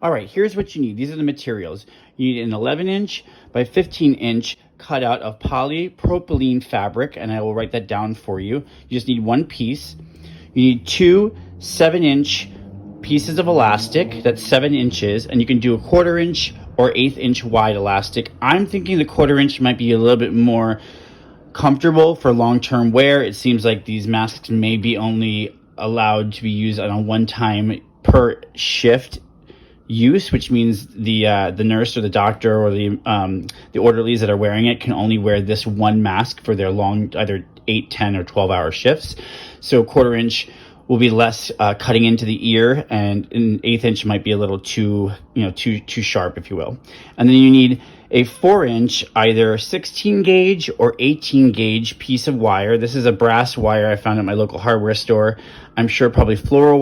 All right, here's what you need. These are the materials. You need an 11-inch by 15-inch cutout of polypropylene fabric, and I will write that down for you. You just need one piece. You need two 7-inch pieces of elastic, that's 7 inches, and you can do a 1/4 inch or 1/8 inch wide elastic. I'm thinking the 1/4 inch might be a little bit more comfortable for long-term wear. It seems like these masks may be only allowed to be used on a one-time per shift use, which means the nurse or the doctor or the orderlies that are wearing it can only wear this one mask for their long, either 8, 10, or 12-hour shifts. So 1/4 inch will be less cutting into the ear, and an 1/8 inch might be a little too sharp, if you will. And then you need a 4-inch, either 16 gauge or 18 gauge piece of wire. This is a brass wire I found at my local hardware store. I'm sure probably fluoro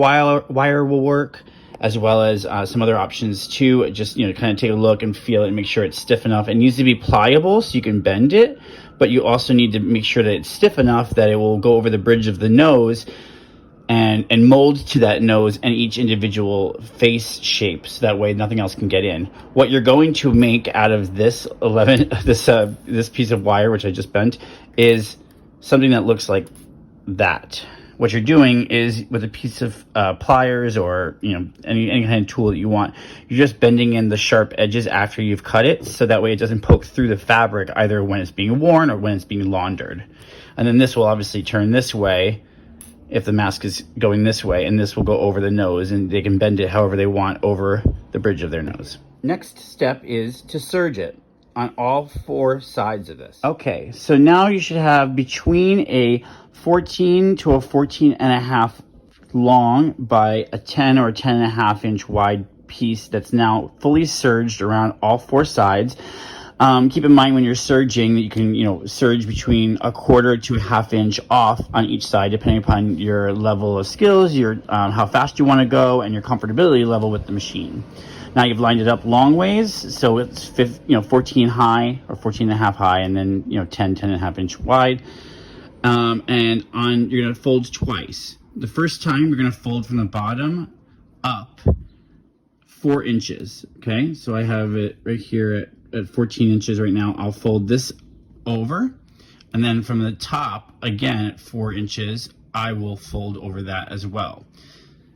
wire will work, as well as some other options too. Just, kind of take a look and feel it and make sure it's stiff enough. It needs to be pliable so you can bend it, but you also need to make sure that it's stiff enough that it will go over the bridge of the nose and mold to that nose and each individual face shape, so that way nothing else can get in. What you're going to make out of this this piece of wire, which I just bent, is something that looks like that. What you're doing is, with a piece of pliers or any kind of tool that you want, you're just bending in the sharp edges after you've cut it, so that way it doesn't poke through the fabric either when it's being worn or when it's being laundered. And then this will obviously turn this way if the mask is going this way, and this will go over the nose, and they can bend it however they want over the bridge of their nose. Next step is to serge it on all 4 sides of this. Okay, so now you should have between a 14 to a 14.5 long by a 10 or a 10.5 inch wide piece that's now fully serged around all 4 sides. Keep in mind when you're serging that you can, serge between a 1/4 to a 1/2 inch off on each side, depending upon your level of skills, your how fast you want to go, and your comfortability level with the machine. Now you've lined it up long ways, so it's 14 high or 14.5 high, and then 10.5 inch wide. You're gonna fold twice. The first time you're gonna fold from the bottom up 4 inches. Okay, so I have it right here at 14 inches right now. I'll fold this over, and then from the top again at 4 inches, I will fold over that as well.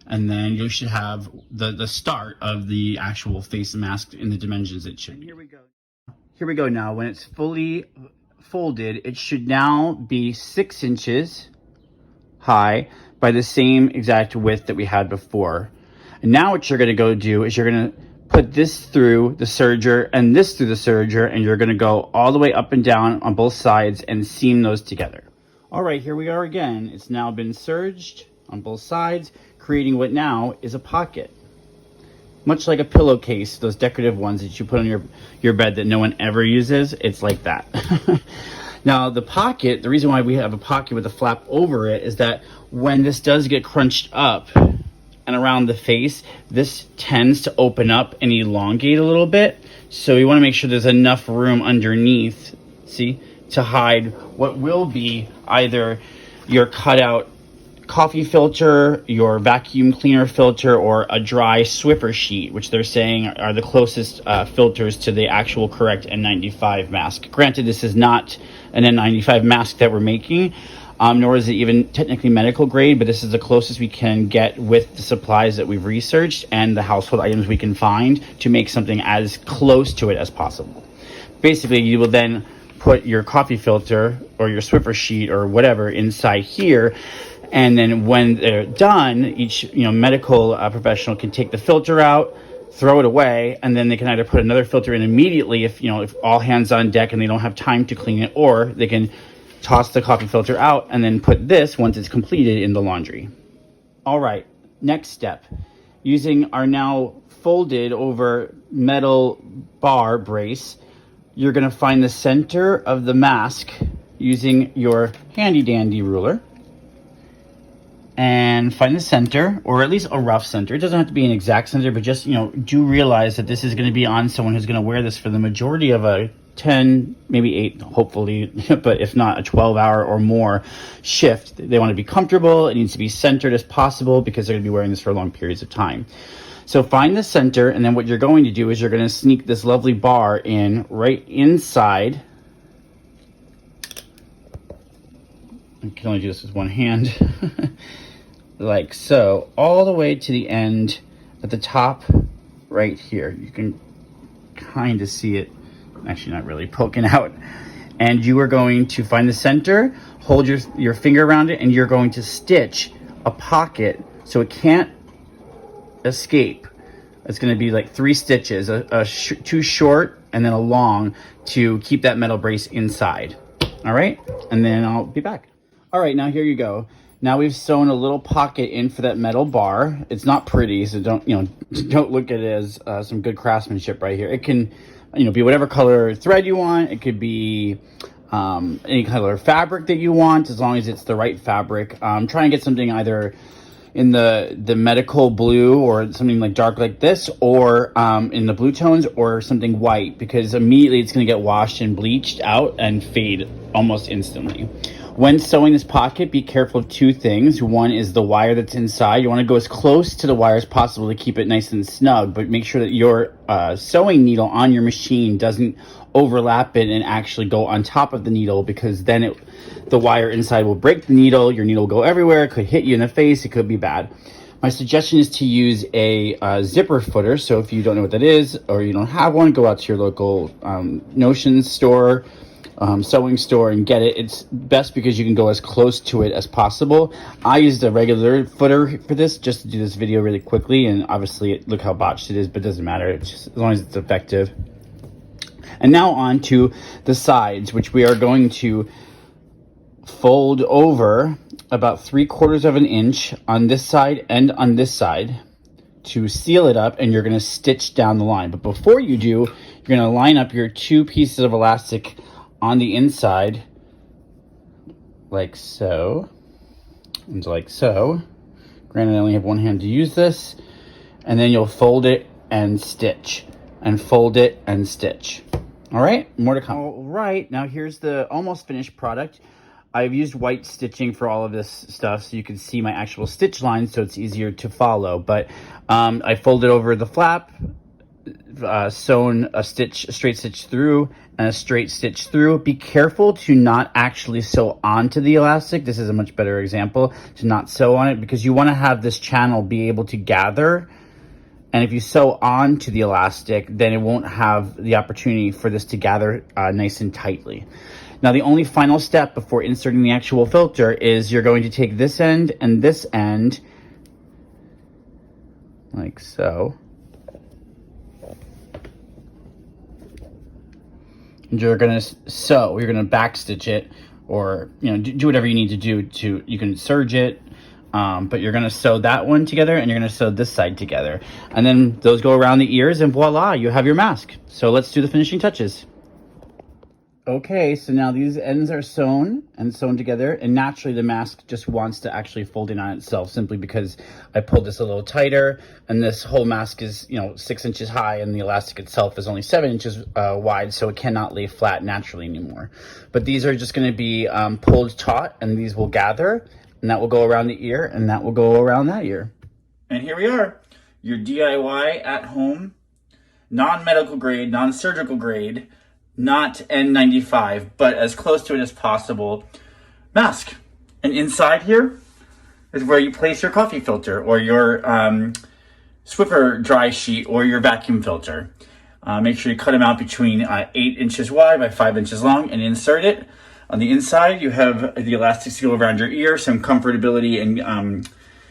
And then you should have the start of the actual face mask in the dimensions it should. And here we go. Here we go now. When it's fully folded, it should now be 6 inches high by the same exact width that we had before. And now what you're going to go do is you're going to put this through the serger and this through the serger, and you're going to go all the way up and down on both sides and seam those together. All right, here we are again. It's now been serged on both sides, creating what now is a pocket. Much like a pillowcase, those decorative ones that you put on your bed that no one ever uses, it's like that. Now the pocket, the reason why we have a pocket with a flap over it is that when this does get crunched up and around the face, this tends to open up and elongate a little bit. So you want to make sure there's enough room underneath, see, to hide what will be either your cutout coffee filter, your vacuum cleaner filter, or a dry Swiffer sheet, which they're saying are the closest filters to the actual correct N95 mask. Granted, this is not an N95 mask that we're making, nor is it even technically medical grade, but this is the closest we can get with the supplies that we've researched and the household items we can find to make something as close to it as possible. Basically, you will then put your coffee filter or your Swiffer sheet or whatever inside here, and then when they're done, each medical professional can take the filter out, throw it away, and then they can either put another filter in immediately if all hands on deck and they don't have time to clean it, or they can toss the coffee filter out and then put this, once it's completed, in the laundry. All right, next step. Using our now folded over metal bar brace, you're going to find the center of the mask using your handy dandy ruler, and find the center, or at least a rough center. It doesn't have to be an exact center, but just, do realize that this is going to be on someone who's going to wear this for the majority of a 10, maybe 8, hopefully, but if not a 12-hour or more shift. They want to be comfortable. It needs to be centered as possible because they're going to be wearing this for long periods of time. So find the center, and then what you're going to do is you're going to sneak this lovely bar in right inside. I can only do this with one hand. Like so, all the way to the end at the top right here. You can kind of see it, actually not really, poking out. And you are going to find the center, hold your finger around it, and you're going to stitch a pocket so it can't escape. It's going to be like 3 stitches, 2 short and then a long, to keep that metal brace inside. All right, and then I'll be back. All right, now here you go. Now we've sewn a little pocket in for that metal bar. It's not pretty, so don't look at it as some good craftsmanship right here. It can, be whatever color thread you want. It could be any color fabric that you want, as long as it's the right fabric. Try and get something either in the medical blue or something like dark like this, or in the blue tones, or something white, because immediately it's going to get washed and bleached out and fade almost instantly. When sewing this pocket, be careful of 2 things. One is the wire that's inside. You want to go as close to the wire as possible to keep it nice and snug, but make sure that your sewing needle on your machine doesn't overlap it and actually go on top of the needle, because then the wire inside will break the needle. Your needle will go everywhere. It could hit you in the face. It could be bad. My suggestion is to use a zipper footer. So if you don't know what that is, or you don't have one, go out to your local notions store, sewing store, and get it. It's best because you can go as close to it as possible. I used a regular footer for this just to do this video really quickly, and obviously look how botched it is, but it doesn't matter. It's just, as long as it's effective. And now on to the sides, which we are going to fold over about 3/4 of an inch on this side and on this side to seal it up, and you're going to stitch down the line. But before you do, you're going to line up your 2 pieces of elastic on the inside, like so, and like so. Granted, I only have one hand to use this. And then you'll fold it and stitch, and fold it and stitch. All right, more to come. All right, now here's the almost finished product. I've used white stitching for all of this stuff so you can see my actual stitch line, so it's easier to follow. But I folded over the flap, sewn a straight stitch through and a straight stitch through. Be careful to not actually sew onto the elastic. This is a much better example, to not sew on it, because you want to have this channel be able to gather. And if you sew onto the elastic, then it won't have the opportunity for this to gather nice and tightly. Now, the only final step before inserting the actual filter is you're going to take this end and this end, like so. And you're going to sew, you're going to back stitch it, or do whatever you need to do to, you can serge it, but you're going to sew that one together, and you're going to sew this side together, and then those go around the ears, and voila, you have your mask. So let's do the finishing touches. Okay, so now these ends are sewn together, and naturally the mask just wants to actually fold in on itself, simply because I pulled this a little tighter, and this whole mask is 6 inches high, and the elastic itself is only 7 inches wide, so it cannot lay flat naturally anymore. But these are just going to be pulled taut, and these will gather, and that will go around the ear, and that will go around that ear. And here we are, your DIY at home, non-medical grade, non-surgical grade, not N95, but as close to it as possible, mask. And inside here is where you place your coffee filter, or your Swiffer dry sheet, or your vacuum filter. Make sure you cut them out between 8 inches wide by 5 inches long, and insert it. On the inside, you have the elastics go around your ear, some comfortability and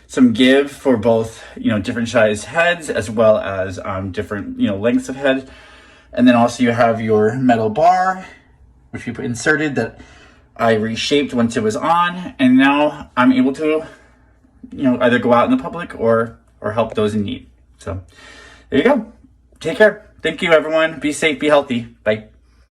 some give for both different size heads, as well as different lengths of head. And then also you have your metal bar, which we inserted, that I reshaped once it was on. And now I'm able to, either go out in the public or help those in need. So there you go. Take care. Thank you, everyone. Be safe, be healthy. Bye.